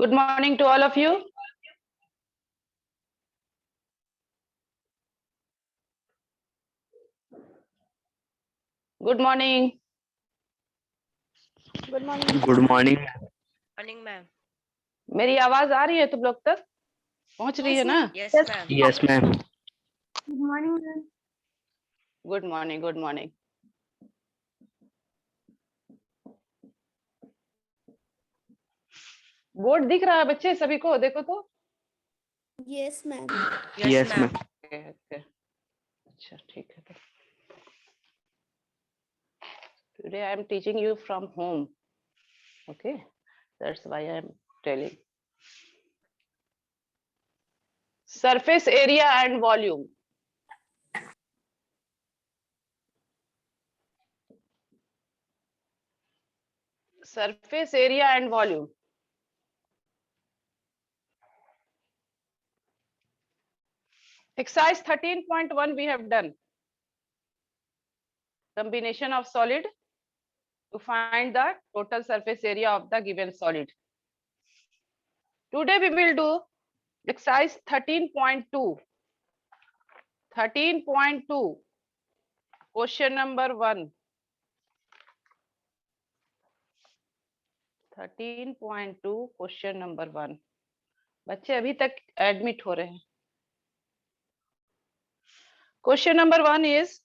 Good morning to all of you. Good morning. Good morning. Good morning. Morning ma'am. मेरी आवाज आ रही है तुम लोग तक? पहुंच रही है ना? Yes ma'am. Yes ma'am. Good morning ma'am. Good morning, good morning. Board दिख रहा है बच्चे सभी को? देखो तो। Yes ma'am. Yes ma'am. अच्छा ठीक है। Today I am teaching you from home. Okay, that's why I am telling. Surface area and volume. Surface area and volume. Exercise 13.1 we have done. Combination of solid to find the total surface area of the given solid. Today we will do exercise 13.2. 13.2 question number 1. 13.2 question number 1. बच्चे अभी तक admit हो रहे हैं. Question number 1 is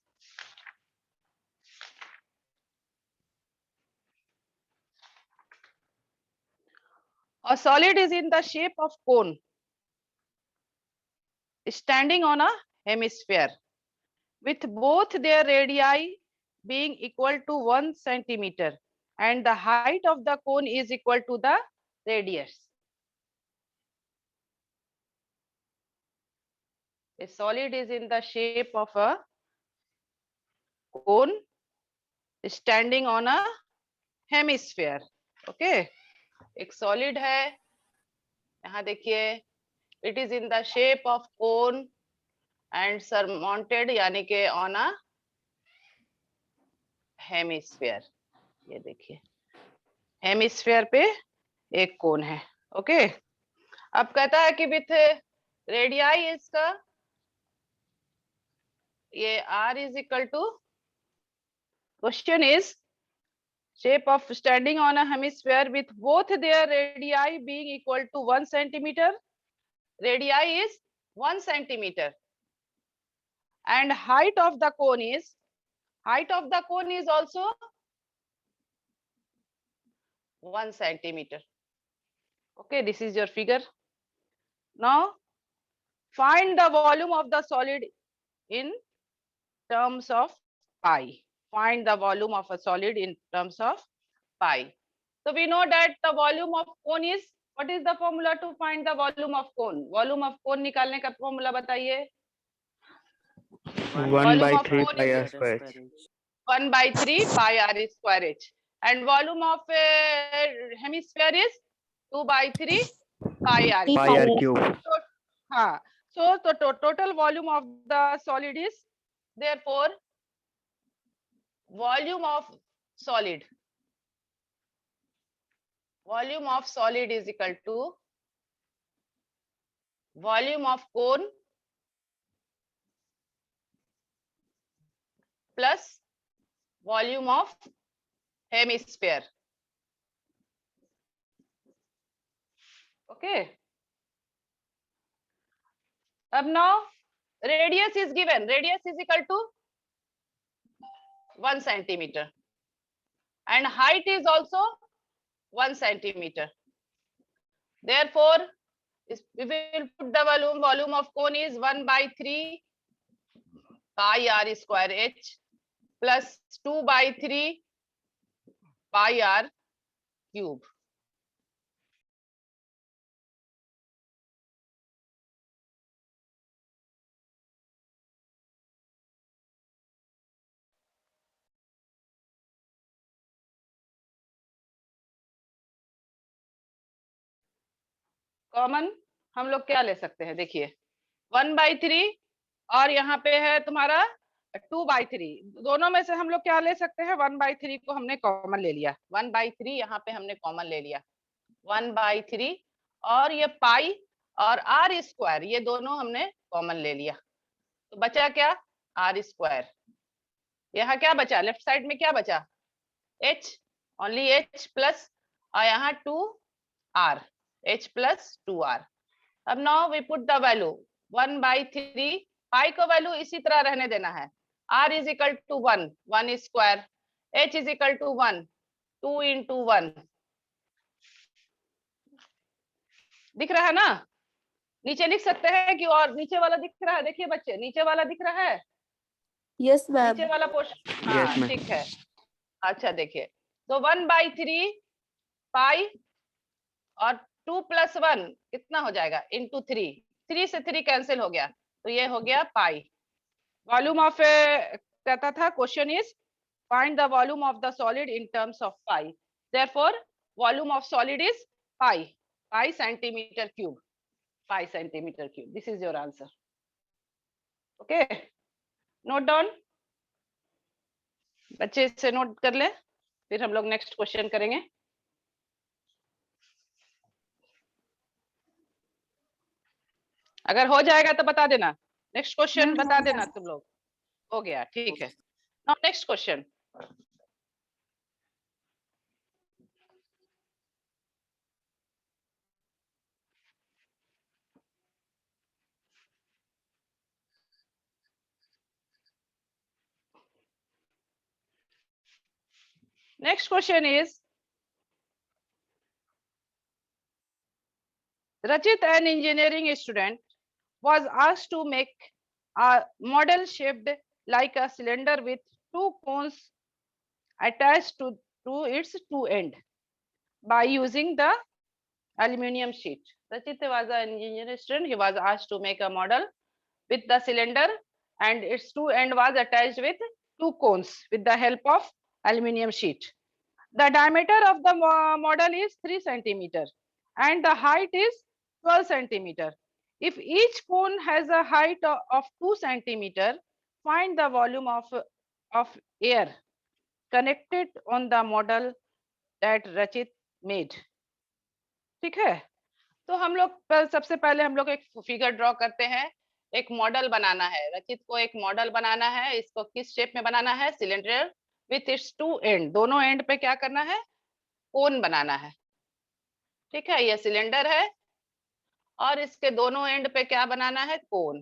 a solid is in the shape of cone standing on a hemisphere with both their radii being equal to 1 centimeter and the height of the cone is equal to the radius. A solid is in the shape of a cone standing on a hemisphere. Okay, एक solid है, यहाँ देखिए, it is in the shape of cone and surmounted यानी के on a hemisphere. ये देखिए, hemisphere पे एक कोन है. ओके, अब कहता है कि विथ रेडियाई इसका ये r is equal to, question is shape of standing on a hemisphere with both their radii being equal to 1 centimeter. Radii is 1 centimeter and height of the cone is also 1 centimeter. Okay, this is your figure. Now find the volume of the solid in terms of pi. Find the volume of a solid in terms of pi. So we know that the volume of cone is, what is the formula to find the volume of cone? Volume of cone निकालने का formula बताइए. 1/3 pi r square h. 1/3 pi r square h. And volume of hemisphere is 2/3 pi r. Pi r cube. हाँ, so the total volume of the solid is, therefore volume of solid is equal to volume of cone plus volume of hemisphere. Okay. अब now radius is given. Radius is equal to 1 centimeter and height is also 1 centimeter. Therefore, we will put the volume of cone is 1/3 pi r square h plus 2/3 pi r cube. Common हम लोग क्या ले सकते हैं? देखिए 1/3 और यहाँ पे है तुम्हारा 2/3. दोनों में से हम लोग क्या ले सकते हैं? 1/3 को हमने कॉमन ले लिया. 1/3 यहाँ पे हमने कॉमन ले लिया. 1/3 और ये पाई और आर स्क्वायर, ये दोनों हमने कॉमन ले लिया, तो बचा क्या, आर स्क्वायर। यहाँ क्या बचा, लेफ्ट साइड में क्या बचा, h, ओनली h प्लस, और यहाँ 2r, h प्लस 2r। अब now we put the value 1/3, pi को वैल्यू इसी तरह रहने देना है, r is equal to 1, 1 square, h is equal to 1, 2 into 1। दिख रहा है ना, नीचे लिख सकते हैं कि, और नीचे वाला दिख रहा है, देखिए बच्चे नीचे वाला दिख रहा है, Yes, ma'am. नीचे वाला पोर्शन, Yes, हाँ ma'am. ठीक है। अच्छा देखिए, तो 1/3 पाई और 2 + 1 कितना हो जाएगा, इंटू 3, 3 से 3 कैंसिल हो गया, तो ये हो गया पाई। वॉल्यूम ऑफ, कहता था question is find the volume of the solid in terms of pi, therefore volume of solid is pi, pi centimetre cube, pi centimetre cube, this is your answer. Okay, note down, बच्चे इससे note कर ले, फिर हम लोग next question करेंगे। अगर हो जाएगा तो बता देना, नेक्स्ट क्वेश्चन बता देना तुम लोग। हो गया, ठीक है। Now next question, next question is, Rachit, an engineering student, was asked to make a model shaped like a cylinder with two cones attached to its two ends by using the aluminum sheet. Rachit was an engineering student. He was asked to make a model with the cylinder and its two end was attached with two cones with the help of aluminum sheet. The diameter of the model is 3 centimeter and the height is 12 centimeter. If each cone has a height of 2 centimeter, find the volume of air connected on the model that Rachit made. ठीक है, तो हम लोग सबसे पहले हम लोग एक फिगर ड्रॉ करते हैं, एक मॉडल बनाना है, रचित को एक मॉडल बनाना है, इसको किस शेप में बनाना है, cylinder with its two end, दोनों एंड पे क्या करना है, कोन बनाना है। ठीक है, ये सिलेंडर है और इसके दोनों एंड पे क्या बनाना है, कोन,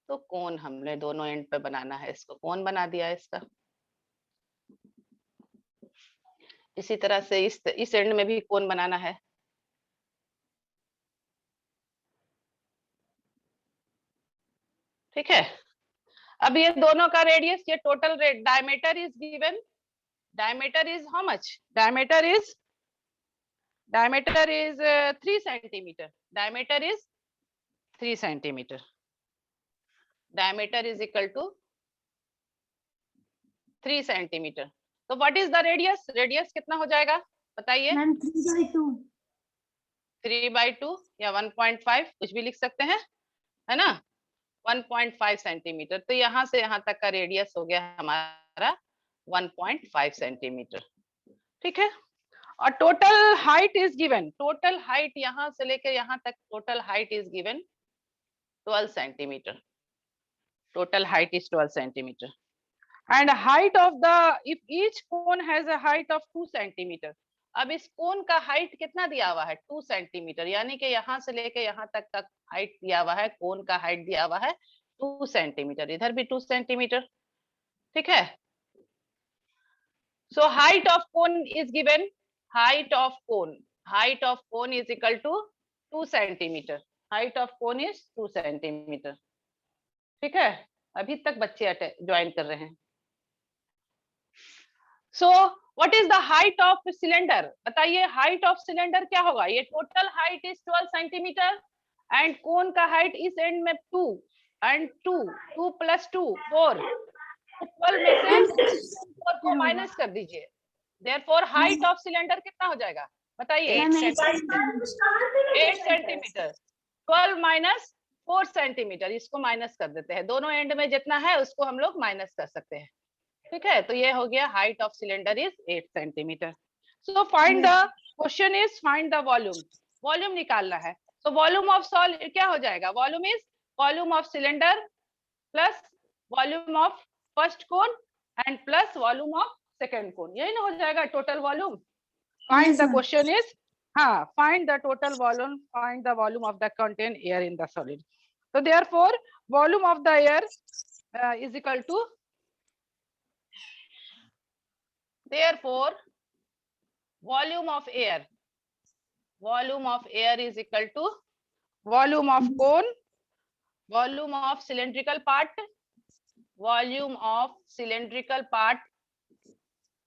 तो कोन हमने दोनों एंड पे बनाना है, इसको कोन बना दिया इसका। इसी तरह से इस एंड में भी कोन बनाना है। ठीक है, अब ये दोनों का रेडियस, ये total diameter is given, diameter is how much, diameter is 3 centimeter, diameter is 3 centimeter, diameter is equal to 3 centimeter। तो what is the radius, radius कितना हो जाएगा बताइए, 3/2 या 1.5 कुछ भी लिख सकते हैं, है ना, 1.5 सेंटीमीटर, तो यहाँ से यहाँ तक का रेडियस हो गया हमारा 1.5 सेंटीमीटर। ठीक है, और total height is given, total height यहाँ से लेके यहाँ तक total height is given 12 centimetre, total height is 12 centimetre and height of the, if each cone has a height of 2 centimetre. अब इस कोन का हाइट कितना दिया हुआ है, 2 सेंटीमीटर, यानी कि यहाँ से लेके यहाँ तक का हाइट दिया हुआ है, कोन का हाइट दिया हुआ है 2 सेंटीमीटर, इधर भी 2 सेंटीमीटर। ठीक है, so height of cone is given, height of cone is equal to 2 centimeter, height of cone is 2 centimeter। ठीक है, अभी तक बच्चे ज्वाइन कर रहे हैं। So what is the height of cylinder, बताइए हाइट ऑफ सिलेंडर क्या होगा, ये total height is 12 centimetre and कोन का हाइट इस एंड में 2 एंड 2 + 2 4, 12 में से 4 को माइनस कर दीजिए, देयरफॉर हाइट ऑफ सिलेंडर कितना हो जाएगा बताइए, 8 सेंटीमीटर, 12 माइनस 4 सेंटीमीटर, इसको माइनस कर देते हैं, दोनों एंड में जितना है उसको हम लोग माइनस कर सकते हैं। ठीक है, तो ये हो गया height of cylinder is 8 centimetre. So find the, question is find the volume, volume निकालना है। तो वॉल्यूम ऑफ सॉलिड क्या हो जाएगा, volume is volume of cylinder plus volume of first cone and plus volume of second cone, यही ना हो जाएगा total volume. Find the question is, हाँ, find the total volume, find the volume of the contained air in the solid. So therefore volume of the air is equal to, therefore volume of air is equal to volume of cone, volume of cylindrical part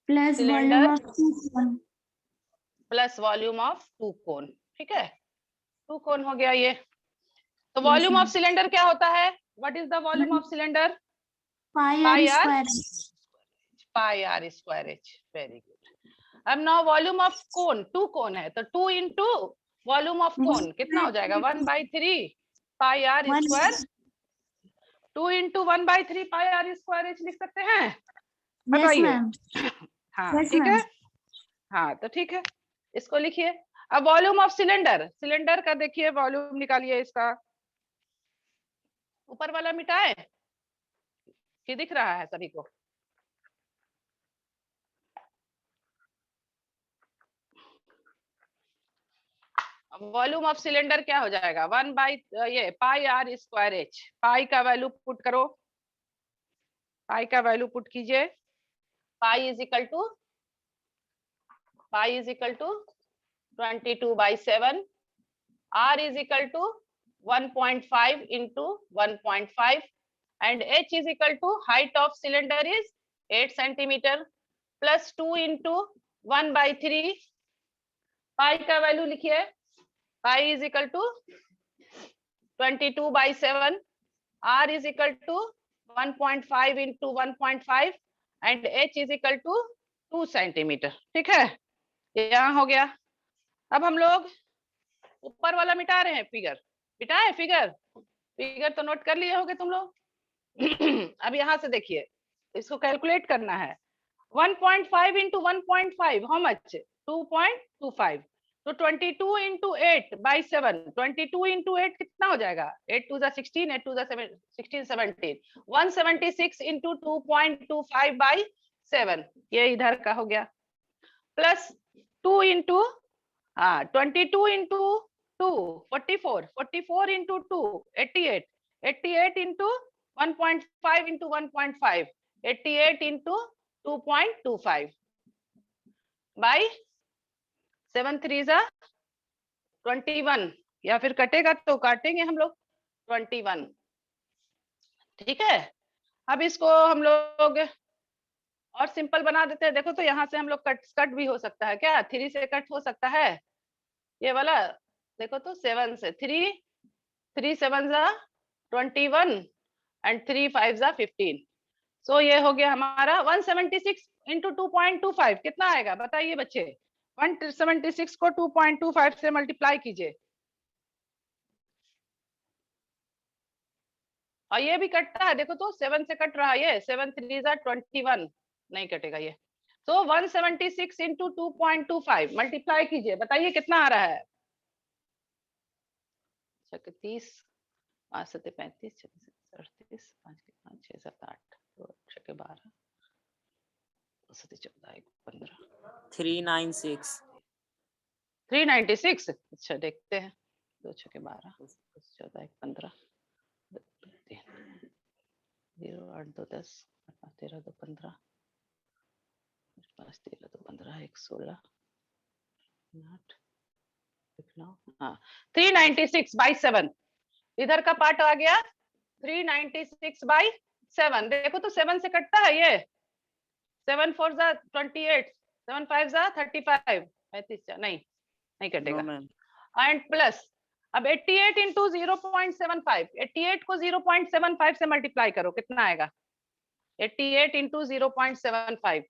plus cylinder volume of two cone. Plus volume of two cone. ठीक है, to कोन हो गया ये। तो Yes, volume of ma'am. Cylinder क्या होता है, what is the volume of cylinder, Pi Pi r r square. Pi are square h, very good. अब now volume of cone, two cone है तो 2 इंटू वॉल्यूम ऑफ कोन कितना हो जाएगा, 1/3 pi r One. Square, 2 into 1/3 pi are square h लिख सकते हैं। Yes, बताइए। ma'am. हाँ Yes, ठीक है, ma'am. हाँ तो ठीक है, इसको लिखिए। अब वॉल्यूम ऑफ सिलेंडर, सिलेंडर का देखिए वॉल्यूम निकालिए इसका, ऊपर वाला मिटाए कि दिख रहा है सभी को, वॉल्यूम ऑफ सिलेंडर क्या हो जाएगा, 1 बाई ये pi are square H, pi का वैल्यू पुट करो, पाई का वैल्यू पुट कीजिए, pi is equal to 22/7, r is equal to 1.5 into 1.5 and h is equal to height of cylinder is 8 centimeter plus 2 into 1/3, pi का value लिखिए, pi is equal to 22/7, r is equal to 1.5 into 1.5 and h is equal to 2 centimeter। ठीक है, यहाँ हो गया। अब हम लोग ऊपर वाला मिटा रहे हैं, फिगर मिटाए, फिगर तो नोट कर लिए होगे तुम लोग। अब यहाँ से देखिए, इसको कैलकुलेट करना है, 1.5 into 1.5 हाउ मच, 2.25, तो 22 into 8/7, 22 into 8 कितना हो जाएगा, 8 to the 16, 8 to the 16, 17, 176 into 2.25/7, ये इधर का हो गया, plus 2 into 22 into 2 44, 44 into 2 88, 88 into 1.5 into 1.5, 88 into 2.25 by 7 3 जा 21, या फिर कटेगा तो काटेंगे हम लोग 21। ठीक है, अब इसको हम लोग और सिंपल बना देते हैं। देखो तो यहाँ से हम लोग कट भी हो सकता है क्या, 3 से कट हो सकता है ये वाला, देखो तो 7 से 3 7 जा 21 एंड 3 5 जा 15, सो ये हो गया हमारा 176 इंटू 2.25 कितना आएगा बताइए बच्चे, 176 को 2.25 से मल्टीप्लाई कीजिए, और ये भी कटता है, देखो तो 7 से कट रहा है ये, 7 3 जा 21, नहीं कटेगा ये, तो 176 इंटू 2.25 मल्टीप्लाई कीजिए, बताइए कितना आ रहा है, 30 5 7 35 36 38 5 के 5 6 7 8 2 6 के 12 7 14 15 396 396, अच्छा देखते हैं, 2 6 के 12 14 15 0 8 2 10 5 13 2 15 5 13 2 15 1 16 8 9, हाँ 396/7, इधर का पार्ट आ गया 396/7, देखो तो 7 से कटता है ये, 7 4 जा 28, 7 5 जा 35, 35 नहीं कटेगा, एंड प्लस अब 88 इंटू 0.75, 88 को 0.75 से मल्टीप्लाई करो कितना आएगा, 88 इंटू 0.75,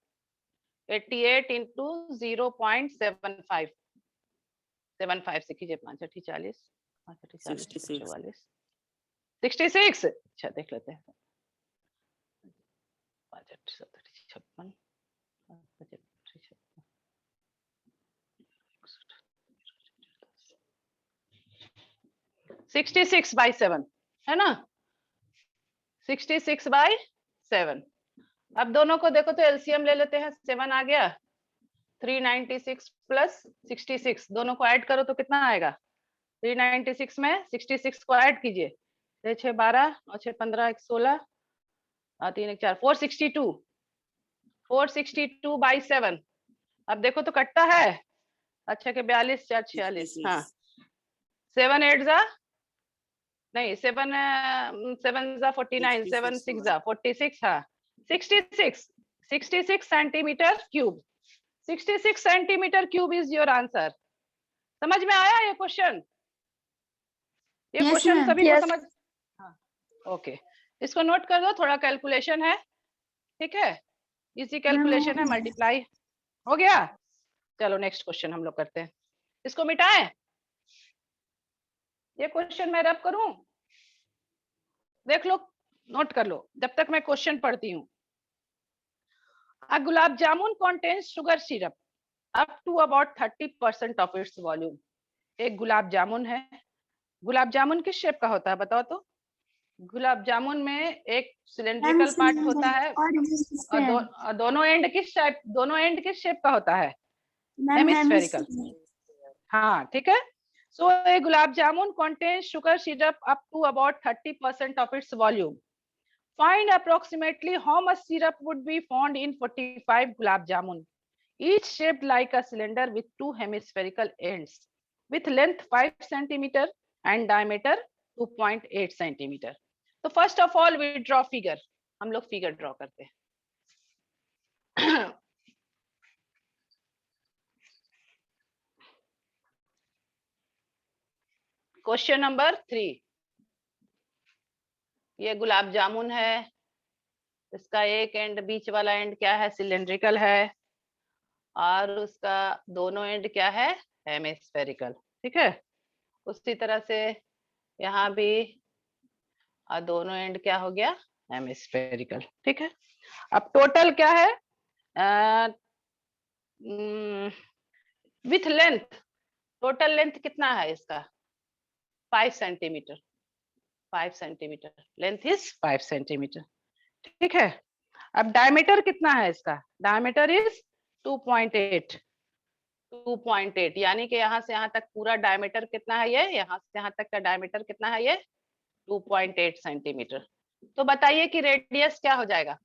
88 इंटू 0.75, 75 से कीजिए, 5 8 40 5 8 40 44 66, अच्छा देख लेते हैं, 5 8 7 56 5 8 56 66/7 है ना, 66/7। अब दोनों को देखो तो एलसीएम ले लेते हैं, 7 आ गया, 396 प्लस 66, दोनों को ऐड करो तो कितना आएगा, 396 में 66 को ऐड कीजिए, 6 6 12 और 6 15 1 16 और 3 1 4 462, 462/7। अब देखो तो कटता है, अच्छा के 42 4 46, हाँ 7 8 जा नहीं 7 7 जा 49, 7 6 जा 46, हाँ 66 centimetre cube, 66 centimetre cube is your answer. समझ में आया ये क्वेश्चन? ये Yes, क्वेश्चन ma'am. सभी को समझ, हाँ ओके, इसको नोट कर दो, थोड़ा कैलकुलेशन है, ठीक है, इजी कैलकुलेशन है, मल्टीप्लाई हो गया। चलो नेक्स्ट क्वेश्चन हम लोग करते हैं, इसको मिटाएं, ये क्वेश्चन मैं रब करूं, देख लो, नोट कर लो जब तक मैं क्वेश्चन पढ़ती हूँ। A gulab jamun contains sugar syrup up to about 30% of its volume. एक गुलाब जामुन है, गुलाब जामुन किस शेप का होता है बताओ तो? गुलाब जामुन में एक सिलेंड्रिकल पार्ट होता है और दोनों एंड किस शेप, दोनों एंड किस शेप का होता है? हेमिस्फेरिकल। हाँ ठीक है, so a gulab jamun contains sugar syrup up to about 30% of its volume. Find approximately how much syrup would be found in 45 gulab jamun, each shaped like a cylinder with two hemispherical ends, with length 5 centimeter and diameter 2.8 centimeter. तो first of all we draw figure, हम लोग figure draw करते हैं। Question number 3, ये गुलाब जामुन है, इसका एक and, बीच वाला एंड क्या है, सिलेंड्रिकल है, और उसका दोनों एंड क्या है, हेमिस्फेरिकल, ठीक है। उसी तरह से यहाँ भी दोनों एंड क्या हो गया, हेमिस्फेरिकल, ठीक है। अब टोटल क्या है, विथ लेंथ, टोटल लेंथ कितना है इसका, 5 centimetre, 5 centimetre, length is 5 centimetre, ठीक है। अब डायमीटर कितना है इसका, डायमीटर इज 2.8, 2.8, यानी कि यहाँ से यहाँ तक पूरा डायमीटर कितना है, ये यहाँ से यहाँ तक का डायमीटर कितना है, ये 2.8 सेंटीमीटर। तो बताइए कि रेडियस क्या हो जाएगा,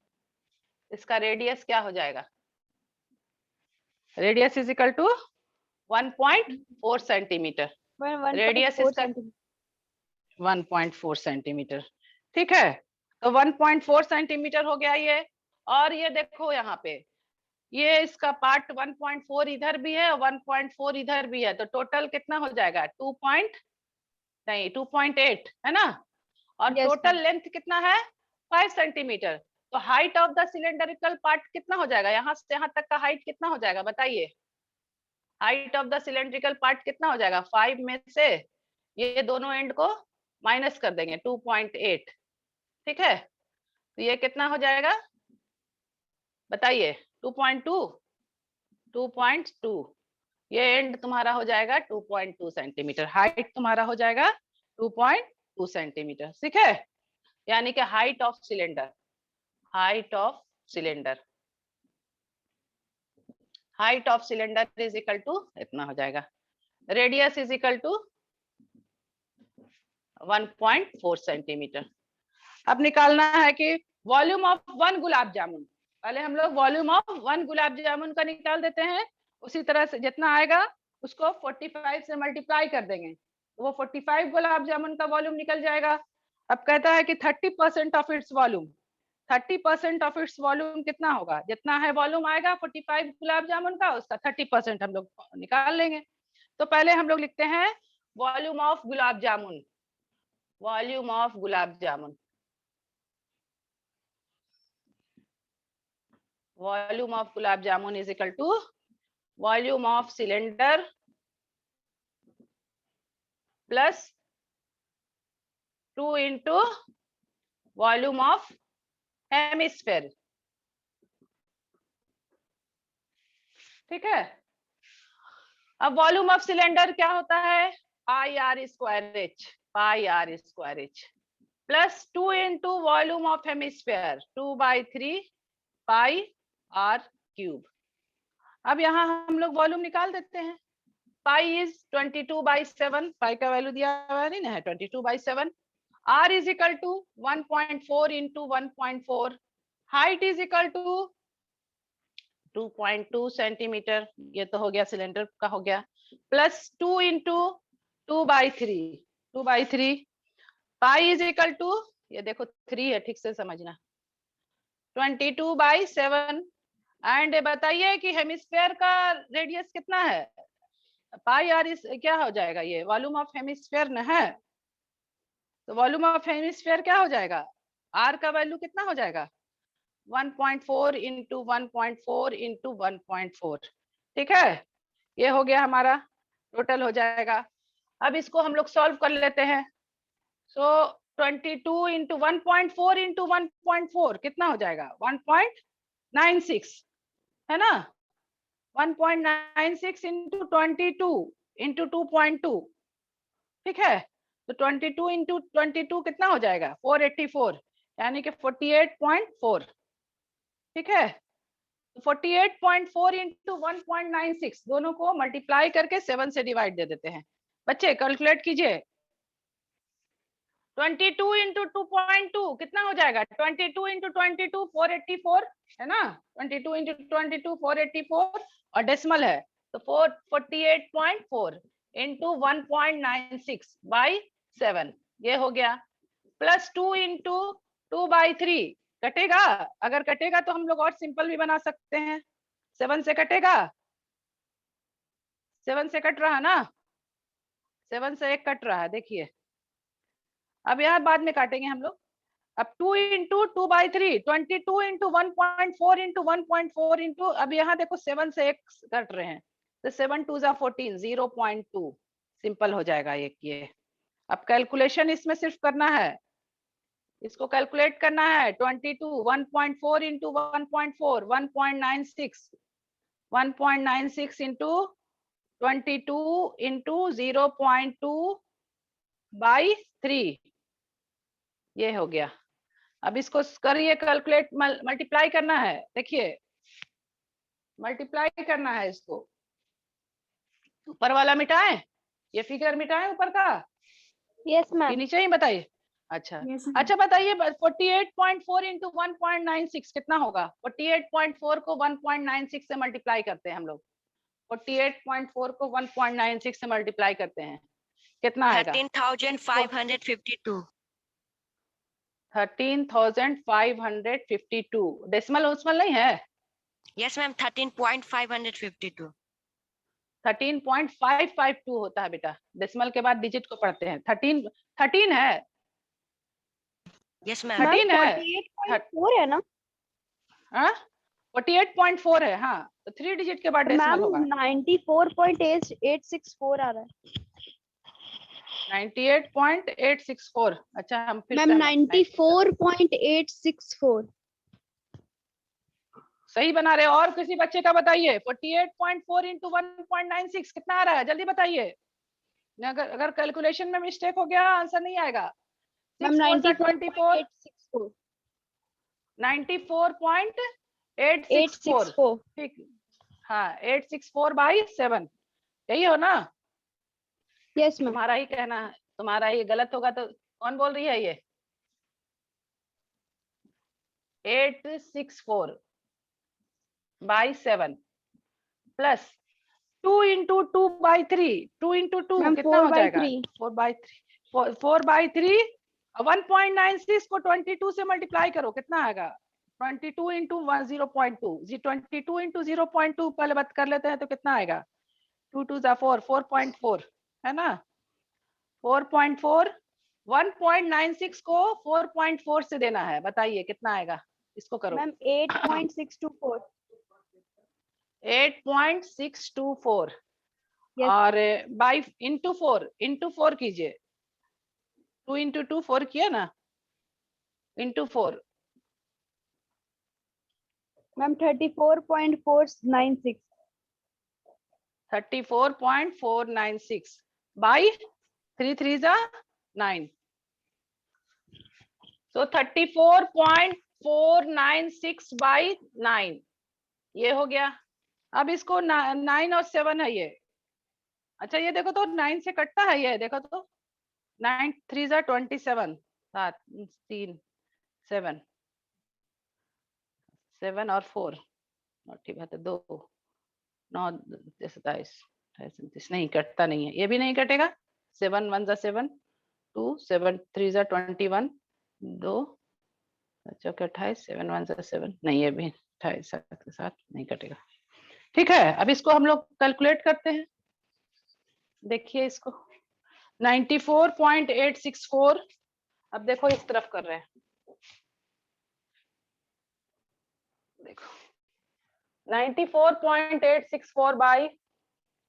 इसका रेडियस क्या हो जाएगा, radius is equal to 1.4 centimetre, radius इसका 1.4 सेंटीमीटर, ठीक है। तो 1.4 सेंटीमीटर हो गया ये, और ये देखो यहाँ पे ये इसका पार्ट 1.4 इधर भी है और 1.4 इधर भी है, तो टोटल कितना हो जाएगा, 2.8 है ना, और टोटल लेंथ कितना है, 5 सेंटीमीटर। तो height of the cylindrical part कितना हो जाएगा, यहाँ से यहाँ तक का हाइट कितना हो जाएगा बताइए, height of the cylindrical part कितना हो जाएगा, 5 में से ये दोनों एंड को माइनस कर देंगे, 2.8, ठीक है। तो ये कितना हो जाएगा बताइए, 2.2, ये एंड तुम्हारा हो जाएगा 2.2 सेंटीमीटर, हाइट तुम्हारा हो जाएगा 2.2 सेंटीमीटर, ठीक है। यानी कि height of cylinder, height of cylinder, height of cylinder is equal to इतना हो जाएगा, radius is equal to 1.4 centimetre. अब निकालना है कि वॉल्यूम ऑफ 1 गुलाब जामुन, पहले हम लोग वॉल्यूम ऑफ 1 गुलाब जामुन का निकाल देते हैं, उसी तरह से जितना आएगा उसको 45 से मल्टीप्लाई कर देंगे, तो वो 45 गुलाब जामुन का वॉल्यूम निकल जाएगा। अब कहता है कि 30% of its volume, 30% of its volume कितना होगा, जितना है वॉल्यूम आएगा 45 गुलाब जामुन का, उसका 30% हम लोग निकाल लेंगे। तो पहले हम लोग लिखते हैं volume of gulab jamun, volume of gulab jamun, volume of gulab jamun is equal to volume of cylinder plus 2 into volume of hemisphere, ठीक है। अब वॉल्यूम ऑफ सिलेंडर क्या होता है, I R square H, pi r square h plus 2 into volume of hemisphere 2 by 3 pi r cube. अब यहाँ हम लोग वॉल्यूम निकाल देते हैं. Pi is 22 by 7. पाई का वैल्यू दिया हुआ नहीं ना है, 22 by 7. r is equal to 1.4 into 1.4. Height is equal to 2.2 centimetre. ये तो हो गया सिलेंडर का हो गया. Plus 2 into 2 by 3. 2 by 3. Pi is equal to, ये देखो 3 है, ठीक से समझना, 22 by 7. एंड बताइए कि हेमिस्फेयर का रेडियस कितना है. पाई आर इस क्या हो जाएगा, ये वॉल्यूम ऑफ हेमिस्फेयर न है. तो वॉल्यूम ऑफ हेमिस्फेयर क्या हो जाएगा, आर का वैल्यू कितना हो जाएगा, 1.4 into 1.4 into 1.4. ठीक है, ये हो गया हमारा, टोटल हो जाएगा. अब इसको हम लोग सॉल्व कर लेते हैं. सो 22 into 1.4 into 1.4 कितना हो जाएगा, 1.96 है ना. 1.96 into 22 into 2.2. ठीक है, तो 22 into 22 कितना हो जाएगा, 484, यानी कि 48.4. ठीक है, 48.4 into 1.96 दोनों को मल्टीप्लाई करके 7 से डिवाइड दे देते हैं. बच्चे कैलकुलेट कीजिए. 22 into 2.2 कितना हो जाएगा, 22 into 22 484 है ना. 22 into 22 484 और डेसिमल है तो 48.4 into 1.96 by 7. ये हो गया. प्लस 2 into 2 by 3 कटेगा. अगर कटेगा तो हम लोग और सिंपल भी बना सकते हैं. 7 से कटेगा, 7 से कट रहा ना, 7 से 1 कट रहा है. देखिए अब यहाँ बाद में काटेंगे हम लोग. अब 2 into 2 by 3, 22 into 1.4 into 1.4 into, अब यहाँ देखो 7 से 1 कट रहे हैं तो 7 2 जा 14, 0.2 सिंपल हो जाएगा एक ये. अब कैलकुलेशन इसमें सिर्फ करना है, इसको कैलकुलेट करना है. 22 1.4 into 1.4 1.96, 1.96 into 22 into 0.2 by 3. ये हो गया. अब इसको करिए कैलकुलेट, मल्टीप्लाई करना है. देखिए मल्टीप्लाई करना है इसको. ऊपर वाला मिटाएं, ये फिगर मिटाएं ऊपर का. Yes ma'am. ये नीचे ही बताइए. अच्छा Yes, ma'am. अच्छा बताइए 48.4 into 1.96 कितना होगा. 48.4 को 1.96 से मल्टीप्लाई करते हैं हम लोग. 48.4 को 1.96 से मल्टीप्लाई करते हैं, कितना आएगा, 13,552. 13,552. डेसिमल उस्मल नहीं है. Yes ma'am, 13.552. 13.552 होता है बेटा. डेसिमल के बाद डिजिट को पढ़ते हैं. 13 है. Yes ma'am. 13 है. 48.4 है ना 48.4 है. हाँ तो 3 डिजिट के बाद डेसिमल होगा. 94.864 आ रहा है 98.864. अच्छा हम फिर मैम. 94.864. सही बना रहे हो. और किसी बच्चे का बताइए. 48.4 into 1.96 कितना आ रहा है, जल्दी बताइए. अगर कैलकुलेशन में मिस्टेक हो गया आंसर नहीं आएगा. मैम 94.864. 94.864. ठीक. हाँ 864 by 7 यही हो ना. Yes ma'am. तुम्हारा ही कहना है, तुम्हारा ही गलत होगा तो कौन बोल रही है. ये 864 by 7 plus 2 into 2 by 3. 2 into 2 ma'am कितना 4 हो by जाएगा, 3. 4 by 3. 4 by 3. 1.96 को 22 से मल्टीप्लाई करो, कितना आएगा, 22 into 0.2. 22 into 0.2 पहले बात कर लेते हैं तो कितना आएगा, 2 2 जा 4, 4.4 है ना. 4.4. 1.96 को 4.4 से देना है, बताइए कितना आएगा. इसको करो. मैम 8.624. 8.624. Yes. और बाई इंटू 4 कीजिए. 2 into 2 4 किया ना, इंटू 4. मैम 34.496. 34.496 बाई 3 3 जा 9. So 34.496 by 9 ये हो गया. अब इसको 9 और 7 है ये. अच्छा ये देखो तो 9 से कटता है ये, देखो तो 9 3 जा 27, 7 3 7 7 और 4 ठीक बात है 2 9 27 27 नहीं कटता नहीं है, ये भी नहीं कटेगा. 7 1 जा 7 2 7 3 जा 21 2 चौके 28 7 1 जा 7 नहीं ये भी 28 7 के साथ नहीं कटेगा. ठीक है, अब इसको हम लोग कैलकुलेट करते हैं. देखिए इसको 94.864. अब देखो इस तरफ कर रहे हैं, देखो 94.864 बाई,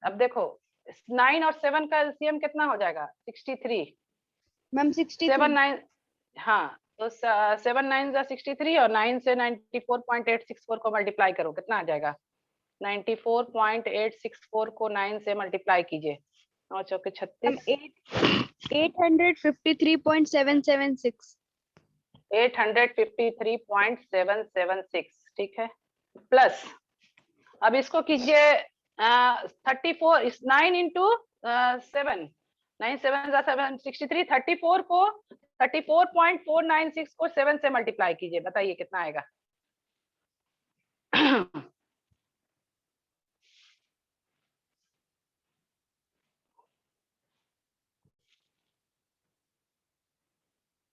अब देखो 9 और 7 का एलसीएम कितना हो जाएगा 63. मैम 63. 7 9 हाँ तो 7 9 जा 63 और 9 से 94.864 को मल्टीप्लाई करो, कितना आ जाएगा 94.864 को 9 से मल्टीप्लाई कीजिए. 9 चौके 36 853.776. 853.776 ठीक है. प्लस अब इसको कीजिए 34 इस 9 इंटू 7 9 7 जा 7 63 34 को 34.496 को 7 से मल्टीप्लाई कीजिए, बताइए कितना आएगा.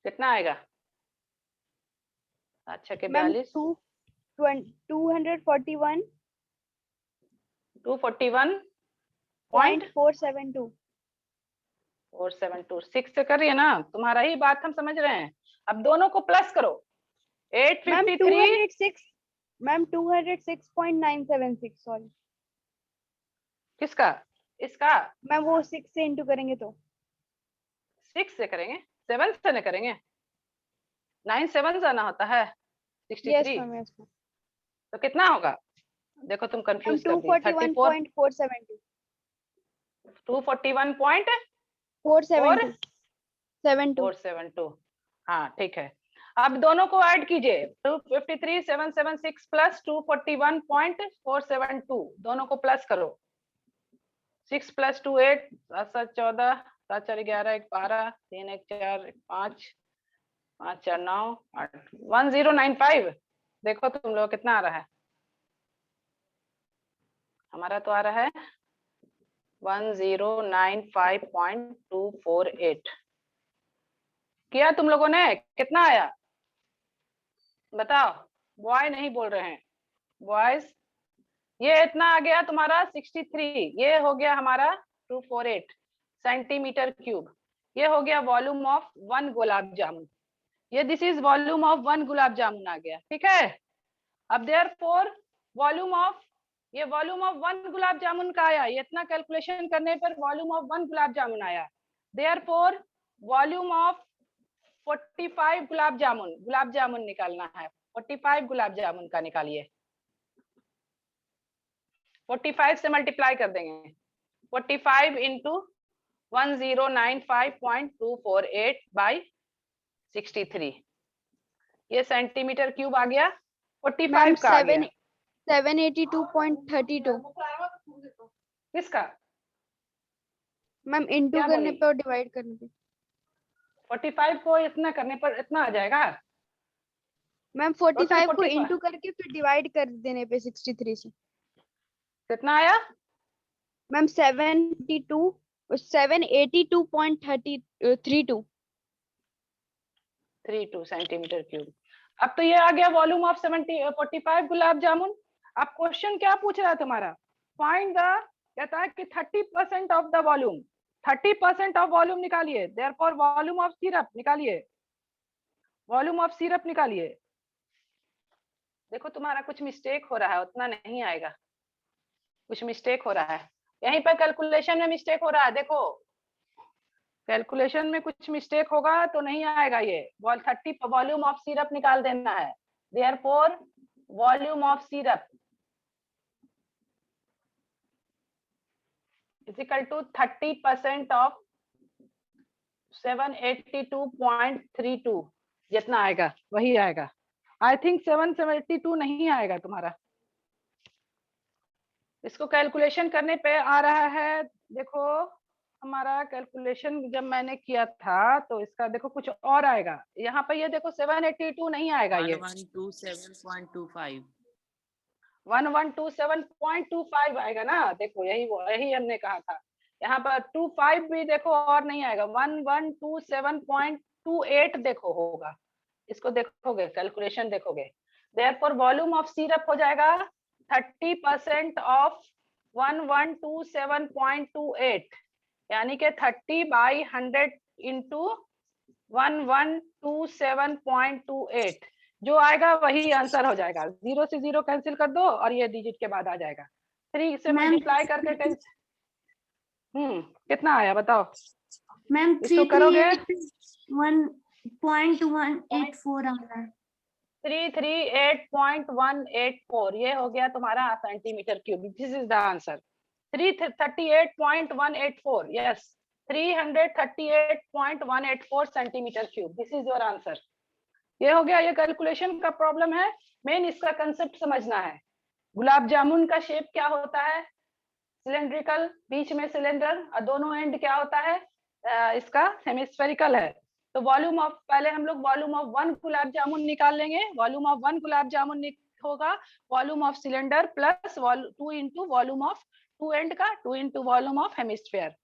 कितना आएगा. अच्छा के मैम 42 241.472. 241.472 6 से कर रही है ना, तुम्हारा ही बात हम समझ रहे हैं. अब दोनों को प्लस करो. Ma'am 853 ma'am 206.976. सॉरी किसका, इसका मैम वो 6 से इंटू करेंगे तो 6 से करेंगे, 7 से नहीं करेंगे. 9 7 जाना होता है 63. Yes ma'am yes ma'am. तो कितना होगा, देखो तुम कंफ्यूज कर दी. 241.472. 241.472 हाँ ठीक है. अब दोनों को ऐड कीजिए 253,776 प्लस 241.472 दोनों को प्लस करो. 6 प्लस 2 8 7 7 14 7 4 11 1 12 3 1 4 1 5 5 4 9 8 1095. देखो तुम लोग कितना आ रहा है, हमारा तो आ रहा है 1095.248. किया तुम लोगों ने, कितना आया बताओ. बॉय नहीं बोल रहे हैं, बॉयज. ये इतना आ गया तुम्हारा 63. ये हो गया हमारा 248 सेंटीमीटर क्यूब. ये हो गया वॉल्यूम ऑफ 1 गुलाब जामुन. ये this is volume of 1 gulab जामुन आ गया. ठीक है. अब देयरफॉर वॉल्यूम ऑफ, ये वॉल्यूम ऑफ 1 गुलाब जामुन का आया, ये इतना कैलकुलेशन करने पर वॉल्यूम ऑफ 1 गुलाब जामुन आया. Therefore volume of 45 gulab jamun निकालना है. 45 गुलाब जामुन का निकालिए. 45 से मल्टीप्लाई कर देंगे. 45 इंटू 1095.248 बाई 63. ये सेंटीमीटर क्यूब आ गया. 45 का आ गया. 782.32. किसका, मैम इंटू क्या करने बोली? पे और डिवाइड करने पे. 45 को इतना करने पर इतना आ जाएगा. मैम 45 को 45. इंटू करके फिर डिवाइड कर देने पे 63 से. कितना आया, मैम 782.32. 32 centimetre cube. अब तो ये आ गया वॉल्यूम ऑफ 45 गुलाब जामुन. अब क्वेश्चन क्या पूछ रहा है तुम्हारा, फाइंड द, कहता है कि 30% of the volume. 30% of volume निकालिए. देयरफॉर वॉल्यूम ऑफ सिरप निकालिए. वॉल्यूम ऑफ सिरप निकालिए. देखो तुम्हारा कुछ मिस्टेक हो रहा है, उतना नहीं आएगा, कुछ मिस्टेक हो रहा है. यहीं पर कैलकुलेशन में मिस्टेक हो रहा है. देखो कैलकुलेशन में कुछ मिस्टेक होगा तो नहीं आएगा ये. 30 वॉल्यूम ऑफ सिरप निकाल देना है. Therefore volume of syrup is equal to 30% of 782.32 जितना आएगा वही आएगा। आई थिंक 782 नहीं आएगा तुम्हारा। इसको कैलकुलेशन करने पे आ रहा है, देखो हमारा कैलकुलेशन जब मैंने किया था तो इसका देखो कुछ और आएगा। यहाँ पे ये देखो 782 नहीं आएगा, ये 1127.25 1127.25 आएगा ना। देखो यही हमने कहा था। यहाँ पर 25 भी देखो और नहीं आएगा, 1127.28 देखो होगा। इसको देखोगे, कैलकुलेशन देखोगे, देयरफॉर वॉल्यूम ऑफ सिरप हो जाएगा 30% ऑफ 1127.28, यानी कि 30/100 इंटू 1127.28 जो आएगा वही आंसर हो जाएगा। 0 से 0 कैंसिल कर दो और ये डिजिट के बाद आ जाएगा। 3 से मैम मल्टीप्लाई करके कितना आया बताओ। मैम इसको करोगे 1.184 आ रहा है। 338.184 ये हो गया तुम्हारा centimetre cube. This is the answer, 338.184। Yes, 338.184 centimetre cube. This is your answer. ये हो गया, ये कैलकुलेशन का प्रॉब्लम है। मेन इसका कंसेप्ट समझना है। गुलाब जामुन का शेप क्या होता है, सिलेंड्रिकल, बीच में सिलेंडर और दोनों एंड क्या होता है, इसका हेमिस्फेरिकल है। तो वॉल्यूम ऑफ, पहले हम लोग वॉल्यूम ऑफ 1 गुलाब जामुन निकाल लेंगे। वॉल्यूम ऑफ 1 गुलाब जामुन होगा volume of cylinder plus 2 into volume of 2 end का 2 into volume of hemisphere.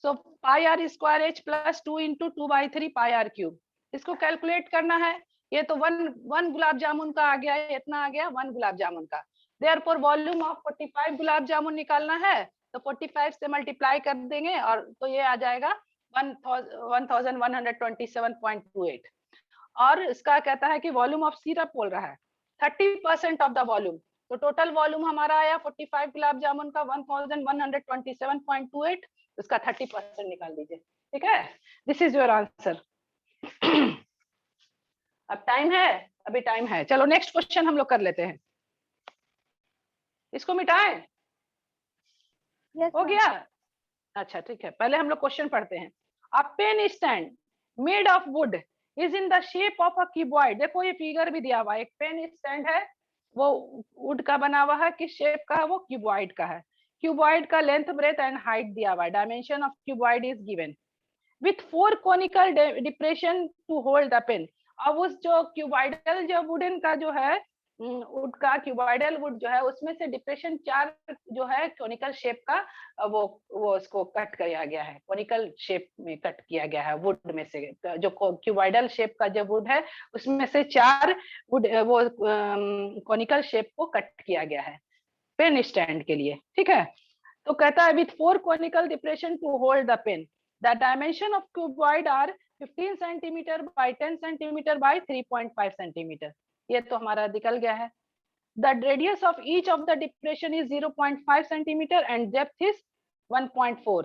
So pi are square H plus 2 into 2/3 pi R cube. इसको कैलकुलेट करना है। ये तो वन गुलाब जामुन का आ गया, इतना आ गया 1 गुलाब जामुन का। Therefore volume of 45 gulab jamun निकालना है, तो 45 से मल्टीप्लाई कर देंगे और तो ये आ जाएगा 1127.28। और इसका कहता है कि वॉल्यूम ऑफ सिरप बोल रहा है 30% ऑफ द वॉल्यूम। तो टोटल वॉल्यूम हमारा आया 45 गुलाब जामुन का 1127.28, उसका 30% निकाल दीजिए। ठीक है, दिस इज योर आंसर। अब टाइम है, अभी टाइम है। चलो नेक्स्ट क्वेश्चन हम लोग कर लेते हैं। इसको मिटाएं, Yes, हो ma'am. गया। अच्छा ठीक है, पहले हम लोग क्वेश्चन पढ़ते हैं। A pen stand made of wood is in the shape of a cuboid. देखो ये फिगर भी दिया हुआ है, एक पेन स्टैंड है, वो वुड का बना हुआ है, किस शेप का है, वो क्यूबॉइड का है। क्यूबॉइड का लेंथ, ब्रेथ एंड हाइट दिया हुआ है। Dimension of cuboid is given with 4 conical depression to hold the pen. अब उस जो क्यूबॉइडल जो वुडन का जो है, वुड का क्यूबॉइडल वुड जो है उसमें से डिप्रेशन 4 जो है कोनिकल शेप का, वो उसको कट किया गया है, कोनिकल शेप में कट किया गया है वुड में से। जो क्यूबॉइडल शेप का जो वुड है उसमें से 4 वुड वो कोनिकल शेप को कट किया गया है पेन स्टैंड के लिए। ठीक है, तो कहता है with 4 conical depression to hold the pen. The dimension of cuboid are 15 centimeter by 10 centimeter by 3.5 centimeter. ये तो हमारा निकल गया है। The radius of each of the depression is 0.5 centimeter and depth is 1.4.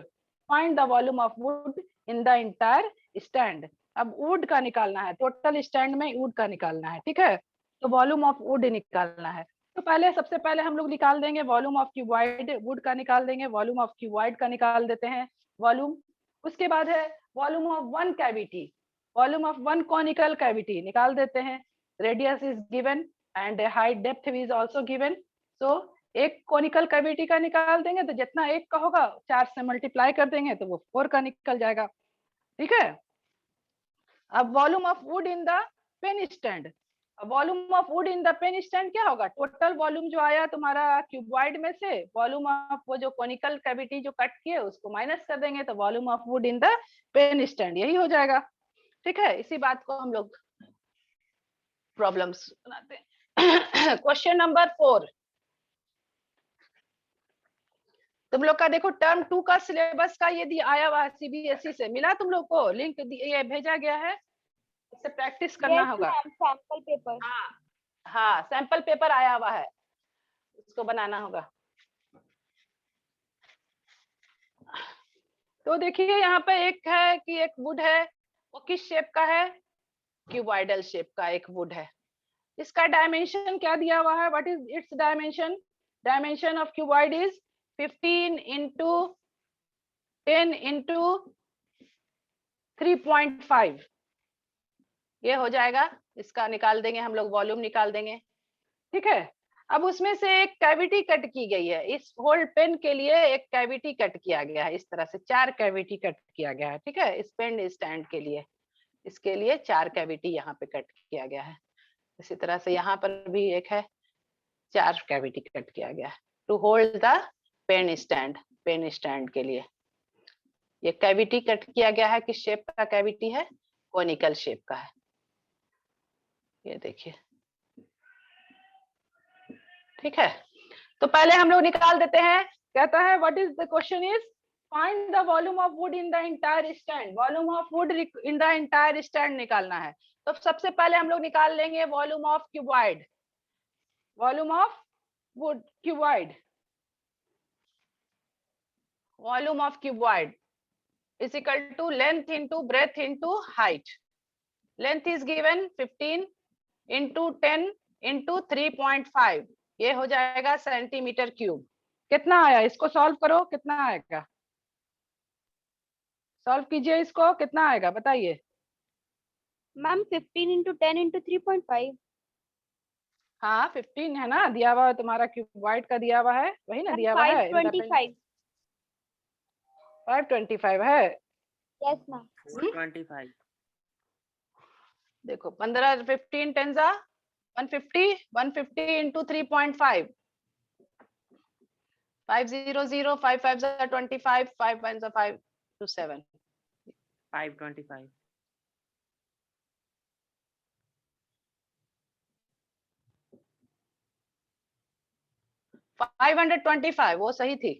Find the volume of wood in the entire stand. अब wood का निकालना है, टोटल स्टैंड में wood का निकालना है। ठीक है, तो वॉल्यूम ऑफ वुड निकालना है। तो पहले सबसे पहले हम लोग निकाल देंगे वॉल्यूम ऑफ क्यूबॉइड, वुड का निकाल देंगे, वॉल्यूम ऑफ क्यूबॉइड का निकाल देते हैं वॉल्यूम। उसके बाद है volume of 1 cavity, volume of 1 conical cavity निकाल देते हैं। Radius is given and height depth is also given. So एक कॉनिकल कैविटी का निकाल देंगे तो जितना एक का होगा 4 से मल्टीप्लाई कर देंगे तो वो 4 का निकल जाएगा। ठीक है, अब volume of wood in the pen stand, volume of wood in the pen stand क्या होगा, टोटल वॉल्यूम जो आया तुम्हारा क्यूबॉइड में से वॉल्यूम ऑफ वो जो कोनिकल कैविटी जो कट किए उसको माइनस कर देंगे तो volume of wood in the pen stand यही हो जाएगा। ठीक है, इसी बात को हम लोग प्रॉब्लम्स बनाते हैं। क्वेश्चन नंबर 4, तुम लोग का देखो टर्म 2 का सिलेबस का ये आया हुआ है, सीबीएसई से मिला तुम लोग को लिंक, ये भेजा गया है, इससे प्रैक्टिस करना Yes, होगा। ma'am. Sample paper. हाँ, सैंपल पेपर आया हुआ है, उसको बनाना होगा। तो देखिए यहाँ पे एक है कि एक वुड है, वो किस शेप का है, क्यूबॉइडल शेप का एक वुड है। इसका डायमेंशन क्या दिया हुआ है, what is it's dimension, dimension of cuboid is 15 into 10 into 3.5 ये हो जाएगा, इसका निकाल देंगे हम लोग, वॉल्यूम निकाल देंगे। ठीक है, अब उसमें से एक कैविटी कट की गई है, इस होल पेन के लिए एक कैविटी कट किया गया है, इस तरह से 4 कैविटी कट किया गया है। ठीक है, इस पेन स्टैंड के लिए, इसके लिए 4 कैविटी यहाँ पे कट किया गया है। इसी तरह से यहाँ पर भी एक है, 4 कैविटी कट किया गया है to hold the pen stand के लिए। ये कैविटी कट किया गया है, किस शेप का कैविटी है? कोनिकल शेप का है। ये देखिए, ठीक है। तो पहले हम लोग निकाल देते हैं। कहता है what is the question is find the volume of wood in the entire stand. Volume of wood in the entire stand निकालना है। तो सबसे पहले हम लोग निकाल लेंगे volume of cuboid. Volume of would cuboid, volume of cuboid is equal to length into breadth into height. Length is given 15 into 10 into 3.5, ये हो जाएगा सेंटीमीटर क्यूब। कितना आया? इसको सॉल्व करो, कितना आएगा? सॉल्व कीजिए इसको, कितना आएगा बताइए। Ma'am 15 into 10 into 3.5। हाँ 15 है ना, दिया हुआ है तुम्हारा, क्यूबॉइड का दिया हुआ है, वही ना दिया हुआ है। 525। 525 है। Yes ma'am. 425। देखो 15 15 10 जा 150, 150 into 3.5, 500, 5 5 जा 25, 5 1 जा 5 to 7, 525। 525 वो सही थी,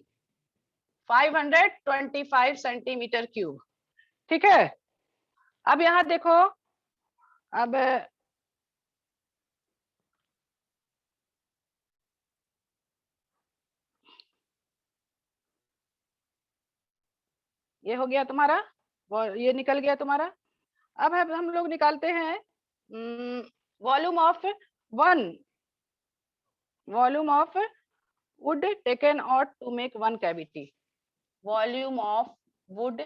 525 सेंटीमीटर क्यूब। ठीक है, अब यहाँ देखो, अब ये हो गया तुम्हारा, ये निकल गया तुम्हारा। अब हम लोग निकालते हैं volume of wood taken out to make one cavity. Volume of wood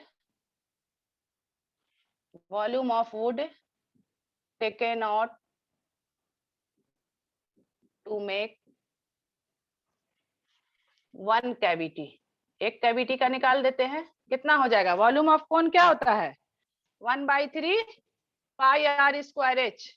taken out to make one cavity. एक कैविटी का निकाल देते हैं, कितना हो जाएगा? वॉल्यूम ऑफ कोन क्या होता है? 1/3 पाई r स्क्वायर h।